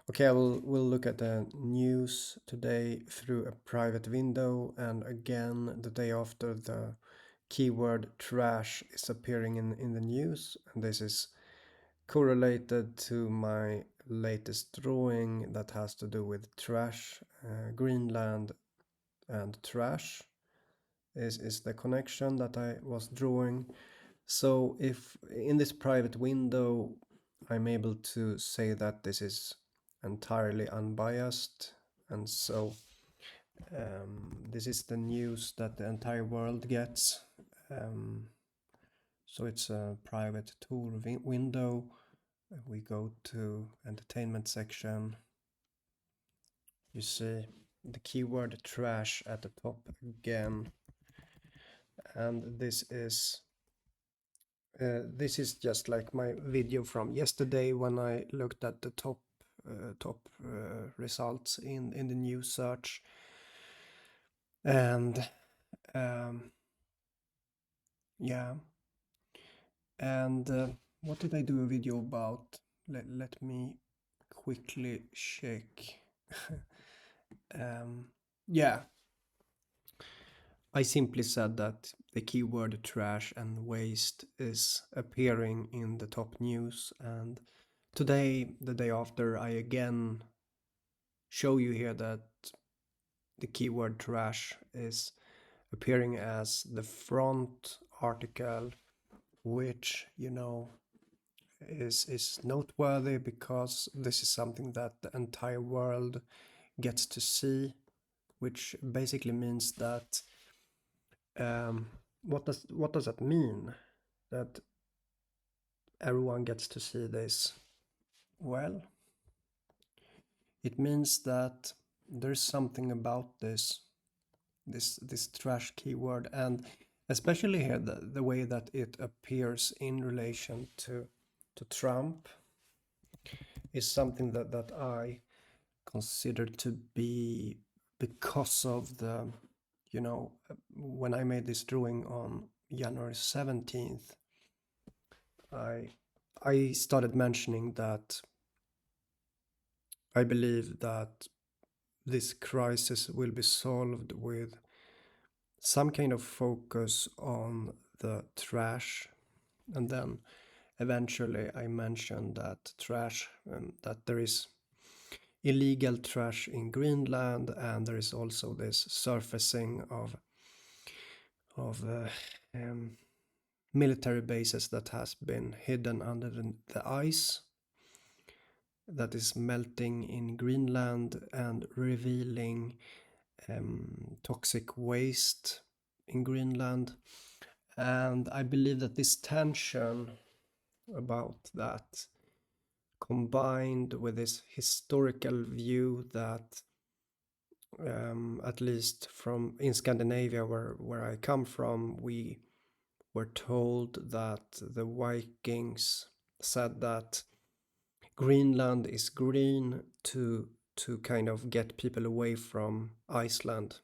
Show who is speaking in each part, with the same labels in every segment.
Speaker 1: Okay, we'll look at the news today through a private window, and again the day after the keyword trash is appearing in the news, and this is correlated to my latest drawing that has to do with trash. Greenland and trash is the connection that I was drawing. So if in this private window I'm able to say that this is entirely unbiased, and so this is the news that the entire world gets. So it's a private tool window. We go to entertainment section. You see the keyword trash at the top again, and this is just like my video from yesterday when I looked at the top results in the news search, and yeah, and what did I do a video about? Let me quickly check. Yeah, I simply said that the keyword trash and waste is appearing in the top news, and today, the day after, I again show you here that the keyword trash is appearing as the front article, which, is noteworthy because this is something that the entire world gets to see, which basically means that what does that mean? That everyone gets to see this? Well, it means that there's something about this trash keyword, and especially here the way that it appears in relation to Trump is something that I consider to be because of the, when I made this drawing on January 17th, I started mentioning that I believe that this crisis will be solved with some kind of focus on the trash. And then eventually I mentioned that trash, that there is illegal trash in Greenland, and there is also this surfacing of military bases that has been hidden under the ice that is melting in Greenland and revealing toxic waste in Greenland. And I believe that this tension about that, combined with this historical view that at least from in Scandinavia where I come from, we were told that the Vikings said that Greenland is green to kind of get people away from Iceland.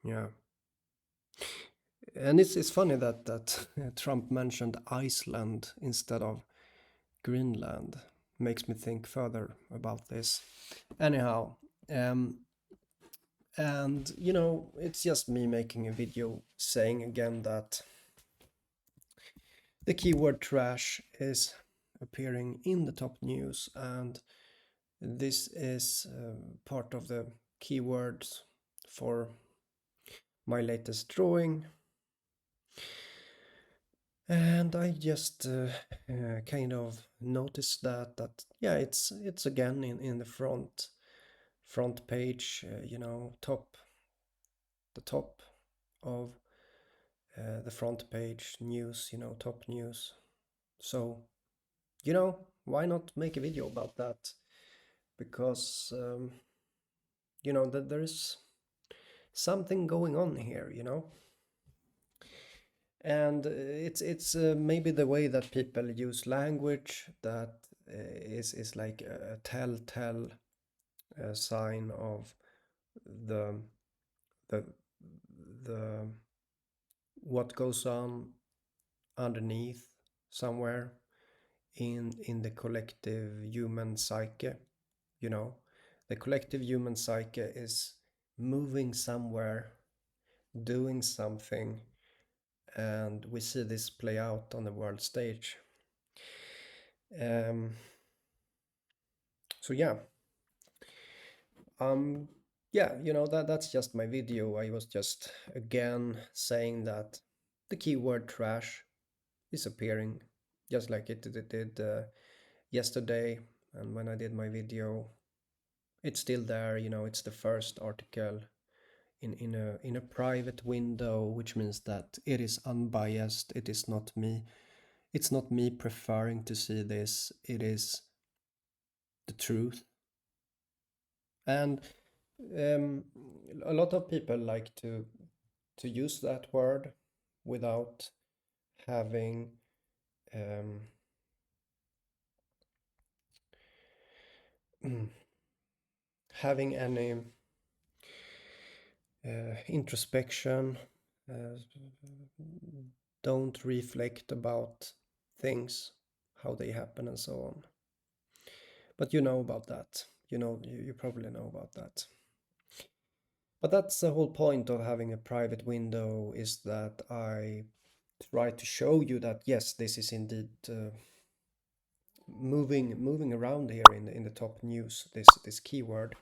Speaker 1: Yeah. And it's funny that Trump mentioned Iceland instead of Greenland. Makes me think further about this. Anyhow, and it's just me making a video saying again that the keyword trash is appearing in the top news, and this is part of the keywords for my latest drawing. And I just kind of noticed that yeah, it's again in the front page, the top of the front page news, top news. So why not make a video about that? Because that there is something going on here, and it's maybe the way that people use language that is like a telltale sign of the the the what goes on underneath somewhere in the collective human psyche. You know, the collective human psyche is moving somewhere, doing something, and we see this play out on the world stage. Um, so yeah, um, yeah, you know, that's just my video. I was just again saying that the keyword trash is appearing just like it did yesterday, and when I did my video, it's still there. You know, it's the first article in a private window, which means that it is unbiased. It is not me. It's not me preferring to see this. It is the truth. And um, a lot of people like to use that word without having um, having any introspection, uh, don't reflect about things, how they happen, and so on. But you know about that. You know, you probably know about that. But that's the whole point of having a private window, is that I try to show you that yes, this is indeed moving around here in the top news, this keyword,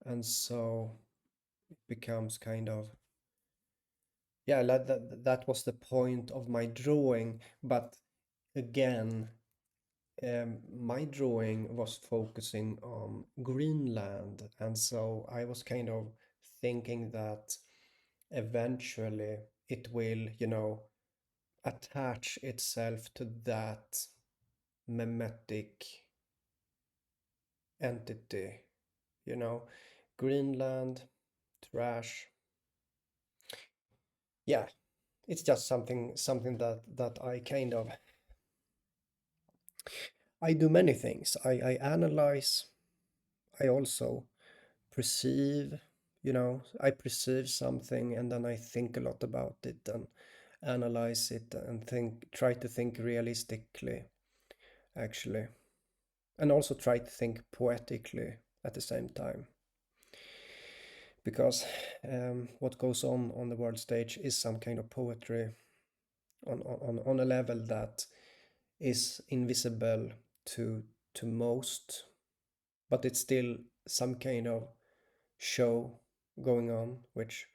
Speaker 1: and so it becomes kind of, yeah, that was the point of my drawing. But again, my drawing was focusing on Greenland, and so I was kind of thinking that eventually it will, you know, attach itself to that memetic entity, you know, Greenland, trash. Yeah, it's just something that I kind of, I do many things. I analyze, I also perceive, you know, I perceive something and then I think a lot about it and analyze it and try to think realistically, actually, and also try to think poetically at the same time. Because what goes on the world stage is some kind of poetry on a level that is invisible to most, but it's still some kind of show going on, which,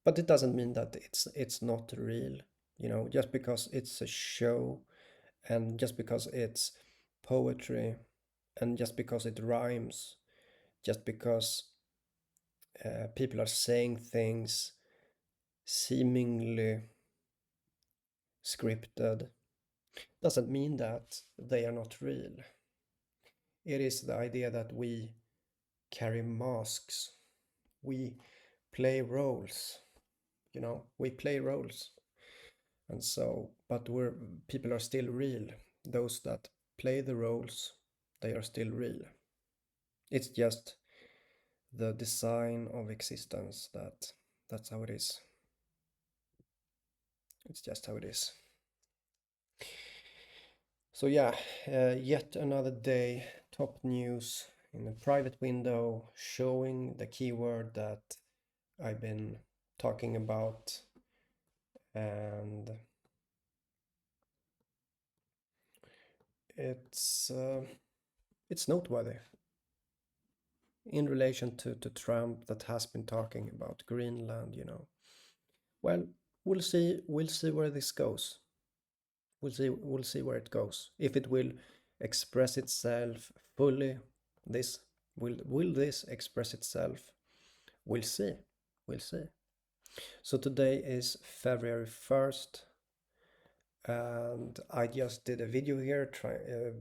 Speaker 1: but it doesn't mean that it's not real. You know, just because it's a show, and just because it's poetry, and just because it rhymes, just because people are saying things seemingly scripted, doesn't mean that they are not real. It is the idea that we carry masks, we play roles, you know, we play roles. And so, but people are still real. Those that play the roles, they are still real. It's just the design of existence that's how it is. It's just how it is. So yeah, yet another day, top news in a private window showing the keyword that I've been talking about, and it's noteworthy in relation to Trump, that has been talking about Greenland, you know. Well, we'll see where this goes. We'll see where it goes. If it will express itself fully, this will this express itself? We'll see. We'll see. So today is February 1st, and I just did a video here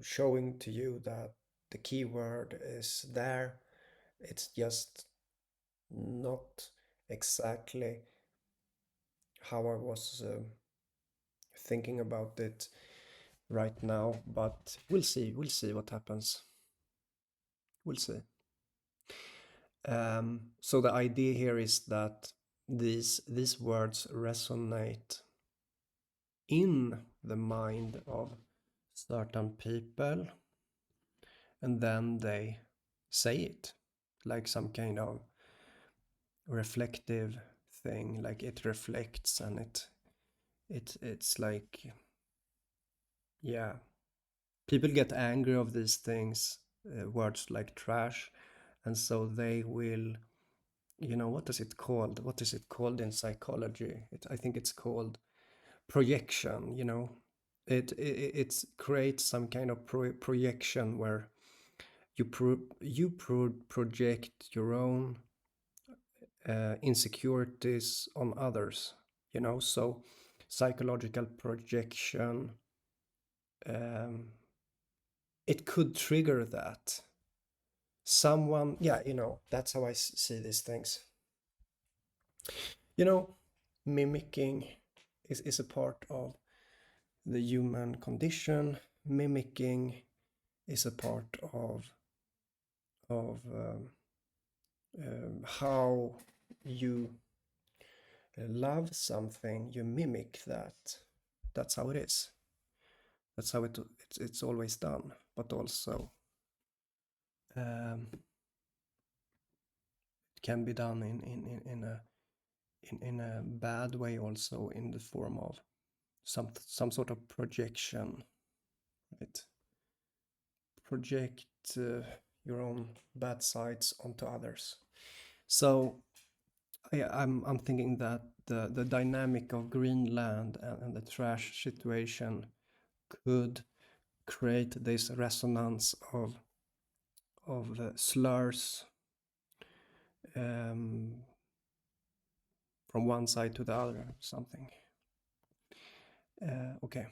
Speaker 1: showing to you that the keyword is there. It's just not exactly how I was thinking about it right now, but we'll see. We'll see what happens. We'll see. So the idea here is that these words resonate in the mind of certain people, and then they say it like some kind of reflective thing, like it reflects, and it's like, yeah, people get angry of these things, words like trash, and so they will, what is it called? What is it called in psychology? I think it's called projection. It creates some kind of projection where you project your own insecurities on others. So psychological projection, um, it could trigger that someone, yeah, that's how I see these things. you know Mimicking is a part of the human condition. Mimicking is a part of how you love something. You mimic that. That's how it is. That's how it's always done. But also, it can be done in a bad way, also in the form of some sort of projection, right? Project your own bad sides onto others. So I'm thinking that the dynamic of Greenland and the trash situation could create this resonance of slurs, from one side to the other, something. Okay.